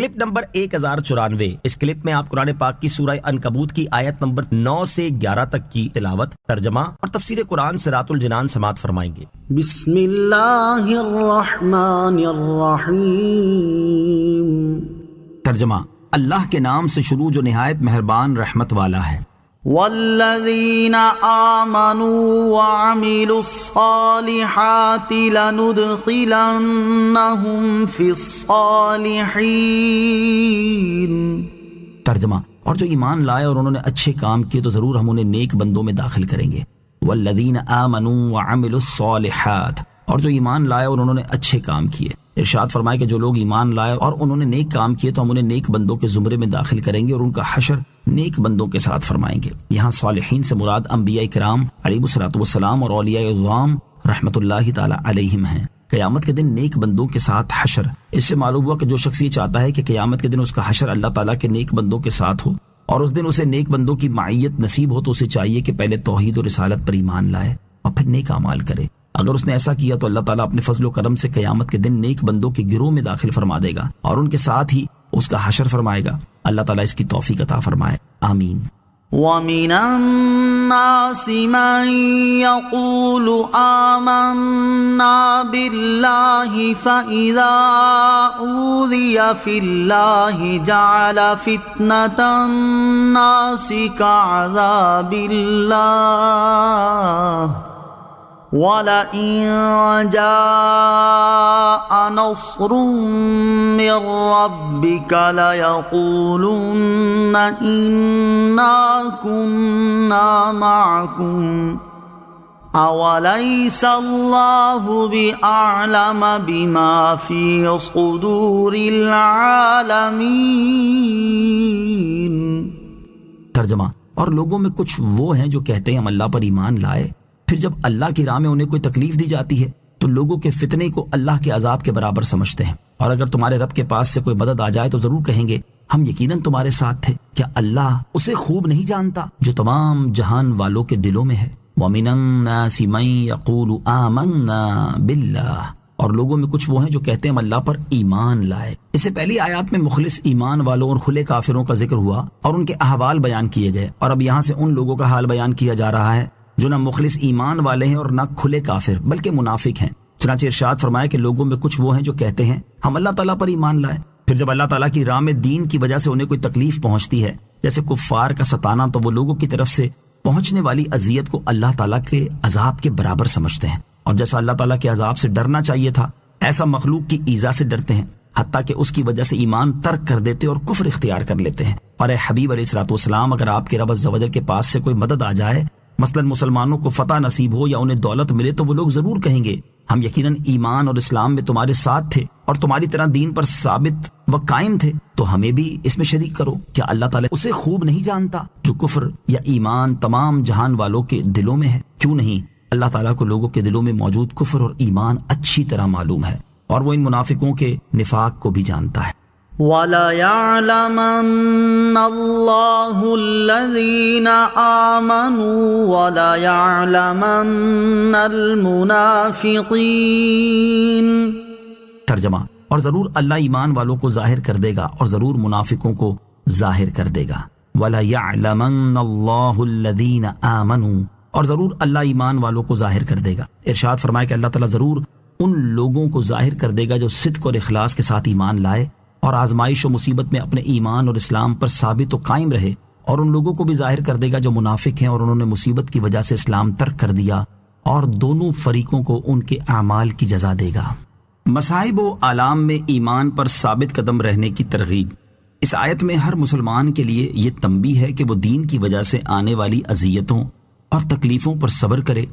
Clip number 1094۔ اس clip میں آپ قرآن پاک کی سورہ عنکبوت کی آیت نمبر 9 سے 11 تک کی تلاوت، ترجمہ اور تفسیر قرآن صراط الجنان سماعت فرمائیں گے۔ بسم اللہ الرحمن الرحیم۔ ترجمہ، اللہ کے نام سے شروع جو نہایت مہربان رحمت والا ہے۔ والذین آمنوا وعملوا الصالحات لندخلنہم فی الصالحین۔ ترجمہ، اور جو ایمان لائے اور انہوں نے اچھے کام کیے تو ضرور ہم انہیں نیک بندوں میں داخل کریں گے۔ والذین آمنوا وعملوا الصالحات، اور جو ایمان لائے اور انہوں نے اچھے کام کیے۔ ارشاد فرمائے کہ جو لوگ ایمان لائے اور انہوں نے نیک کام کیے تو ہم انہیں نیک بندوں کے زمرے میں داخل کریں گے اور ان کا حشر نیک بندوں کے ساتھ فرمائیں گے۔ یہاں صالحین سے مراد انبیاء کرام علیہ الصلوۃ والسلام اور اولیاء اعظام رحمۃ اللہ تعالی علیہم ہیں۔ قیامت کے دن نیک بندوں کے ساتھ حشر، اس سے معلوم ہوا کہ جو شخص یہ چاہتا ہے کہ قیامت کے دن اس کا حشر اللہ تعالیٰ کے نیک بندوں کے ساتھ ہو اور اس دن اسے نیک بندوں کی معیت نصیب ہو، تو اسے چاہیے کہ پہلے توحید و رسالت پر ایمان لائے اور پھر نیک اعمال کرے۔ اگر اس نے ایسا کیا تو اللہ تعالیٰ اپنے فضل و کرم سے قیامت کے دن نیک بندوں کے گروہ میں داخل فرما دے گا اور ان کے ساتھ ہی اس کا حشر فرمائے گا۔ اللہ تعالیٰ اس کی توفیق عطا فرمائے، آمین۔ وَمِنَ النَّاسِ مَن يَقُولُ آمَنَّا بِاللَّهِ فَإِذَا أُوذِيَ فِي اللَّهِ جَعَلَ فِتْنَةَ النَّاسِ كَعَذَابِ اللَّهِ وَلَئِن جَاءَ نَصْرٌ مِّن رَّبِّكَ لَيَقُولُنَّ إِنَّا كُنَّا مَعَكُمْ أَوَلَيْسَ اللَّهُ بِأَعْلَمَ بِمَا فِي صُدُورِ الْعَالَمِينَ۔ ترجمہ، اور لوگوں میں کچھ وہ ہیں جو کہتے ہیں ہم اللہ پر ایمان لائے، پھر جب اللہ کی راہ میں انہیں کوئی تکلیف دی جاتی ہے تو لوگوں کے فتنے کو اللہ کے عذاب کے برابر سمجھتے ہیں، اور اگر تمہارے رب کے پاس سے کوئی مدد آ جائے تو ضرور کہیں گے ہم یقیناً تمہارے ساتھ تھے۔ کیا اللہ اسے خوب نہیں جانتا جو تمام جہان والوں کے دلوں میں ہے؟ وَمِنَ النَّاسِ مَن يَقُولُ آمَنَّا بِاللَّهِ، اور لوگوں میں کچھ وہ ہیں جو کہتے ہیں ہم اللہ پر ایمان لائے۔ اس سے پہلی آیات میں مخلص ایمان والوں اور کھلے کافروں کا ذکر ہوا اور ان کے احوال بیان کیے گئے، اور اب یہاں سے ان لوگوں کا حال بیان کیا جا رہا ہے جو نہ مخلص ایمان والے ہیں اور نہ کھلے کافر بلکہ منافق ہیں۔ چنانچہ ارشاد فرمایا کہ لوگوں میں کچھ وہ ہیں جو کہتے ہیں ہم اللہ تعالیٰ پر ایمان لائے، پھر جب اللہ تعالیٰ کی راہ میں دین کی وجہ سے انہیں کوئی تکلیف پہنچتی ہے جیسے کفار کا ستانا، تو وہ لوگوں کی طرف سے پہنچنے والی اذیت کو اللہ تعالیٰ کے عذاب کے برابر سمجھتے ہیں، اور جیسا اللہ تعالیٰ کے عذاب سے ڈرنا چاہیے تھا ایسا مخلوق کی ایذا سے ڈرتے ہیں، حتیٰ کہ اس کی وجہ سے ایمان ترک کر دیتے اور کفر اختیار کر لیتے ہیں۔ اور اے حبیب علیہ الصلوۃ والسلام، اگر آپ کے رب عز و جل کے پاس سے کوئی مدد آ جائے، مثلا مسلمانوں کو فتح نصیب ہو یا انہیں دولت ملے، تو وہ لوگ ضرور کہیں گے ہم یقیناً ایمان اور اسلام میں تمہارے ساتھ تھے اور تمہاری طرح دین پر ثابت و قائم تھے، تو ہمیں بھی اس میں شریک کرو۔ کیا اللہ تعالیٰ اسے خوب نہیں جانتا جو کفر یا ایمان تمام جہان والوں کے دلوں میں ہے؟ کیوں نہیں، اللہ تعالیٰ کو لوگوں کے دلوں میں موجود کفر اور ایمان اچھی طرح معلوم ہے، اور وہ ان منافقوں کے نفاق کو بھی جانتا ہے۔ وَلَيَعْلَمَنَّ اللَّهُ الَّذِينَ آمَنُوا وَلَيَعْلَمَنَّ الْمُنَافِقِينَ۔ ترجمہ، اور ضرور اللہ ایمان والوں کو ظاہر کر دے گا اور ضرور منافقوں کو ظاہر کر دے گا۔ وَلَيَعْلَمَنَّ اللَّهُ الَّذِينَ آمَنُوا، اور ضرور اللہ ایمان والوں کو ظاہر کر دے گا۔ ارشاد فرمائے کہ اللہ تعالیٰ ضرور ان لوگوں کو ظاہر کر دے گا جو صدق اور اخلاص کے ساتھ ایمان لائے اور آزمائش و مصیبت میں اپنے ایمان اور اسلام پر ثابت و قائم رہے، اور ان لوگوں کو بھی ظاہر کر دے گا جو منافق ہیں اور انہوں نے مصیبت کی وجہ سے اسلام ترک کر دیا، اور دونوں فریقوں کو ان کے اعمال کی جزا دے گا۔ مصائب و آلام میں ایمان پر ثابت قدم رہنے کی ترغیب۔ اس آیت میں ہر مسلمان کے لیے یہ تنبیہ ہے کہ وہ دین کی وجہ سے آنے والی اذیتوں اور تکلیفوں پر صبر کرے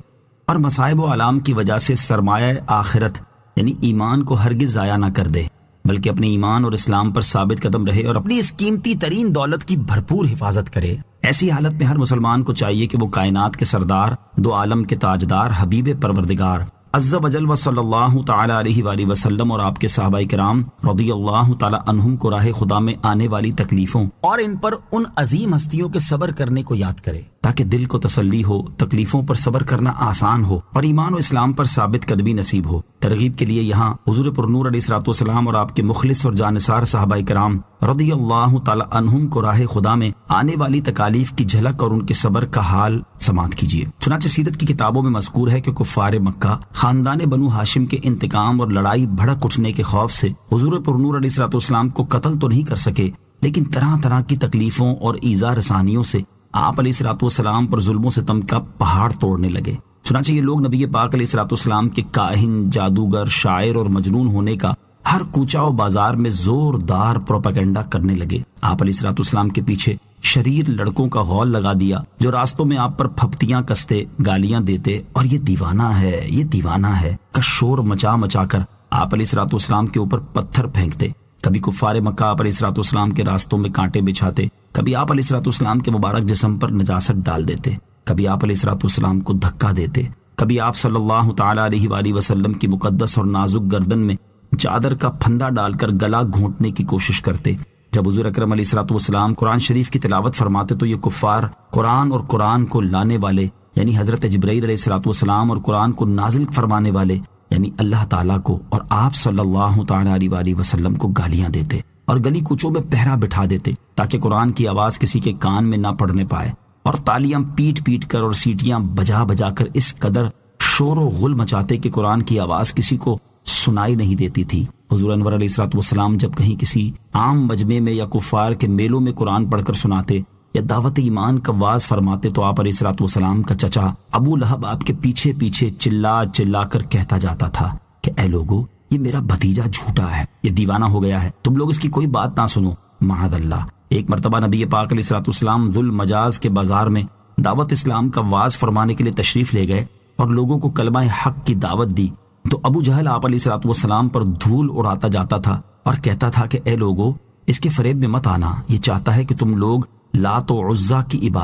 اور مصائب و آلام کی وجہ سے سرمایہ آخرت یعنی ایمان کو ہرگز ضائع نہ کر دے، بلکہ اپنے ایمان اور اسلام پر ثابت قدم رہے اور اپنی اس قیمتی ترین دولت کی بھرپور حفاظت کرے۔ ایسی حالت میں ہر مسلمان کو چاہیے کہ وہ کائنات کے سردار، دو عالم کے تاجدار، حبیب پروردگار عز و جل و صلی اللہ تعالی علیہ وآلہ وسلم اور آپ کے صحابہ کرام رضی اللہ تعالی عنہم کو راہ خدا میں آنے والی تکلیفوں اور ان پر ان عظیم ہستیوں کے صبر کرنے کو یاد کرے تاکہ دل کو تسلی ہو، تکلیفوں پر صبر کرنا آسان ہو اور ایمان و اسلام پر ثابت قدمی نصیب ہو۔ ترغیب کے لیے یہاں حضور پر نور علیہ الصلوۃ والسلام اور آپ کے مخلص اور جانثار صحابہ کرام رضی اللہ تعالی عنہم کو راہ خدا میں آنے والی تکالیف کی جھلک اور ان کے صبر کا حال سماعت کیجیے۔ چنانچہ سیرت کی کتابوں میں مذکور ہے کہ کفار مکہ خاندان بنو ہاشم کے انتقام اور لڑائی بھڑک اٹھنے کے خوف سے حضور پر نور علیہ الصلوۃ والسلام کو قتل تو نہیں کر سکے، لیکن طرح طرح کی تکلیفوں اور ایذا رسانیوں سے آپ علیہ الصلوۃ والسلام پر ظلم و ستم کا پہاڑ توڑنے لگے۔ چنانچہ یہ لوگ نبی پاک علیہ الصلوۃ والسلام کے کاہن، جادوگر، شاعر اور مجنون ہونے کا ہر کوچہ و بازار میں زوردار پروپیگنڈا کرنے لگے۔ آپ علیہ الصلوۃ والسلام کے پیچھے شریر لڑکوں کا غول لگا دیا جو راستوں میں آپ پر پھپتیاں کستے، گالیاں دیتے اور یہ دیوانہ ہے، یہ دیوانہ ہے کا شور مچا مچا کر آپ علیہ الصلوۃ والسلام کے اوپر پتھر پھینکتے۔ کبھی کفار مکہ آپ علیہ الصلوۃ والسلام کے راستوں میں کانٹے بچھاتے، کبھی آپ علیہ الصلوۃ والسلام کے مبارک جسم پر نجاست ڈال دیتے، کبھی آپ علیہ الصلوۃ والسلام کو دھکا دیتے، کبھی آپ صلی اللہ تعالی علیہ وآلہ وسلم کی مقدس اور نازک گردن میں چادر کا پھندا ڈال کر گلا گھونٹنے کی کوشش کرتے۔ جب حضور اکرم علیہ الصلوۃ والسلام قرآن شریف کی تلاوت فرماتے تو یہ کفار قرآن اور قرآن کو لانے والے یعنی حضرت جبرائیل علیہ الصلوۃ والسلام اور قرآن کو نازل فرمانے والے یعنی اللہ تعالیٰ کو اور آپ صلی اللہ تعالی علیہ وآلہ وسلم کو گالیاں دیتے اور گلی کوچوں میں پہرا بٹھا دیتے تاکہ قرآن کی آواز کسی کے کان میں نہ پڑنے پائے، اور تالیاں پیٹ پیٹ کر اور سیٹیاں بجا بجا کر اس قدر شور و غل مچاتے کہ قرآن کی آواز کسی کو سنائی نہیں دیتی تھی۔ حضور انور علیہ الصلوۃ والسلام جب کہیں کسی عام مجمع میں یا کفار کے میلوں میں قرآن پڑھ کر سناتے یا دعوت ایمان کا واز فرماتے تو آپ علیہ الصلوۃ والسلام کا چچا ابو لہب آپ کے پیچھے پیچھے چلا چلا کر کہتا جاتا تھا کہ اے لوگو، یہ میرا بھتیجا جھوٹا ہے، یہ دیوانہ ہو گیا ہے، تم لوگ اس کی کوئی بات نہ سنو، معاذ اللہ۔ ایک مرتبہ نبی پاک علیہ الصلوۃ والسلام ذو المجاز کے بازار میں دعوت اسلام کا واز فرمانے کے لیے تشریف لے گئے اور لوگوں کو کلمہ حق کی دعوت دی تو ابو جہل آپ علیہ الصلوۃ والسلام پر دھول اڑاتا جاتا تھا اور کہتا تھا کہ اے لوگو، اس کے فریب میں مت آنا، یہ چاہتا ہے کہ تم لوگ لات و عزیٰ کی عبادت